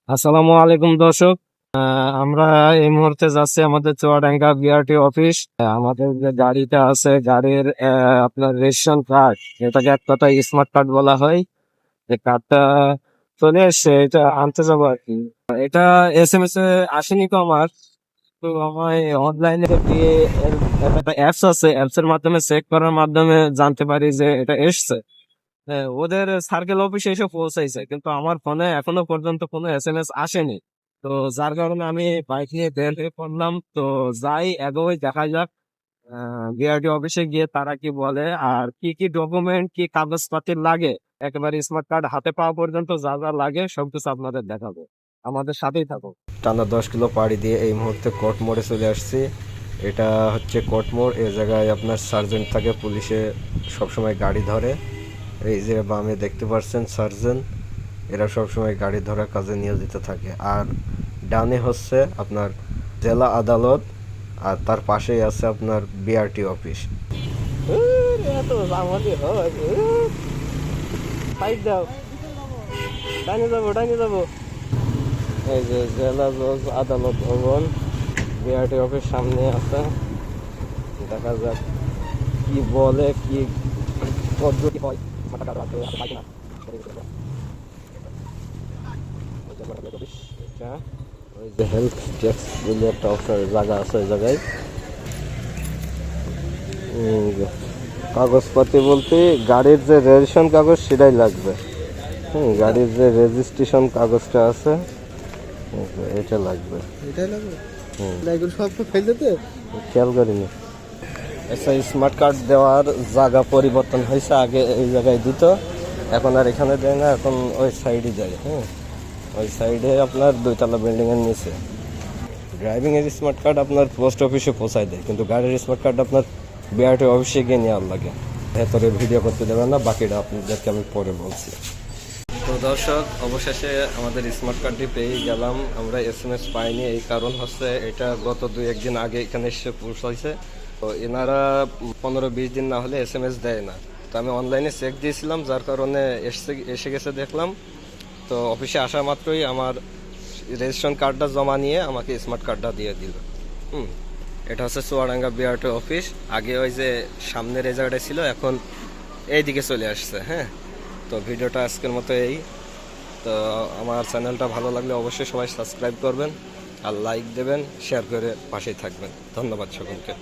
আসসালামু আলাইকুম দর্শক। আমরা এই মুহূর্তে যাচ্ছি আমাদের চুয়াডাঙ্গা বিআরটি অফিস। আমাদের যে গাড়িটা আছে গাড়ির আপনার রেশন কার্ড, এটাকে এক কথায় স্মার্ট কার্ড বলা হয়। যে কার্ডটা চলে এসছে, এটা আনতে যাবো আর কি। এটা SMS এ আসেনি তো আমার, তো আমায় অনলাইনে গিয়ে একটা অ্যাপস আছে, অ্যাপস এর মাধ্যমে চেক করার মাধ্যমে জানতে পারি যে এটা এসছে। হ্যাঁ, ওদের সার্কেল অফিসে এসে পৌঁছাইছে, কিন্তু আমার ফোনে এখনো পর্যন্ত কোনো SMS আসেনি। তো যার কারণে আমি বাইক নিয়ে বের হয়ে পড়লাম। তো যাই এগোই, দেখা যাক বিআরটি অফিসে গিয়ে তারা কি বলে আর কি কি ডকুমেন্ট কি কাগজপাতি লাগে। একেবারে স্মার্ট কার্ড হাতে পাওয়া পর্যন্ত যা যা লাগে সবকিছু আপনাদের দেখাবো, আমাদের সাথেই থাকো। টানা 10 কিলো পাড়ি দিয়ে এই মুহূর্তে কোর্ট মোড়ে চলে আসছি। এটা হচ্ছে কোর্ট মোড়। এই জায়গায় আপনার সার্জেন্ট থাকে, পুলিশে সবসময় গাড়ি ধরে। এই যে বামে দেখতে পাচ্ছেন সার্জেন্ট, এরা সবসময় গাড়ি ধরার কাজে নিয়োজিত থাকে। আর ডানে হচ্ছে আপনার জেলা আদালত, আর তার পাশেই আছে আপনার বিআরটি অফিস। এই যে জেলা জজ আদালত ভবন বিআরটি অফিস সামনে আছে। দেখা যাক কি বলে, কি পদ্ধতি হয়। ওই যে হেলথ ট্যাক্স বলে একটা অফিসের জায়গা আছে, ওই জায়গায় কাগজপাতি বলতে গাড়ির যে রেজিস্ট্রেশন কাগজ সেটাই লাগবে। গাড়ির যে রেজিস্ট্রেশন কাগজটা আছে এটা লাগবে। খেয়াল করিনি। আচ্ছা, স্মার্ট কার্ড দেওয়ার জায়গা পরিবর্তন হয়েছে, আগে এই জায়গায় দিত, এখন আর এখানে দেয় না, এখন ওই সাইডে যায়। ওই সাইডে আপনার 2 তলা বিল্ডিং এর নিচে। ড্রাইভিং এর স্মার্ট কার্ড আপনার পোস্ট অফিসে পৌঁছায় দেয়, কিন্তু গাড়ির স্মার্ট কার্ড আপনার বিআরটি অফিসে গিয়ে নেওয়ার লাগে। ভেতরে ভিডিও করতে দেবেন না, বাকিটা আপনাদেরকে আমি পরে বলছি। তো দর্শক, অবশেষে আমাদের স্মার্ট কার্ডটি পেয়ে গেলাম। আমরা SMS পাইনি, এই কারণ হচ্ছে এটা গত 2-1 দিন আগে এখানে এসে পৌঁছাইছে। তো এনারা 15-20 দিন না হলে SMS দেয় না। তো আমি অনলাইনে চেক দিয়েছিলাম, যার কারণে এসে গেছে দেখলাম। তো অফিসে আসা মাত্রই আমার রেজিস্ট্রেশন কার্ডটা জমা নিয়ে আমাকে স্মার্ট কার্ডটা দিয়ে দিল। এটা হচ্ছে চুয়াডাঙ্গা বিআরটি অফিস। আগে ওই যে সামনের এই জায়গাটা ছিল, এখন এই দিকে চলে আসছে। তো ভিডিওটা আজকের মতো এই। তো আমার চ্যানেলটা ভালো লাগলে অবশ্যই সবাই সাবস্ক্রাইব করবেন আর লাইক দেবেন, শেয়ার করে পাশেই থাকবেন। ধন্যবাদ সকলকে।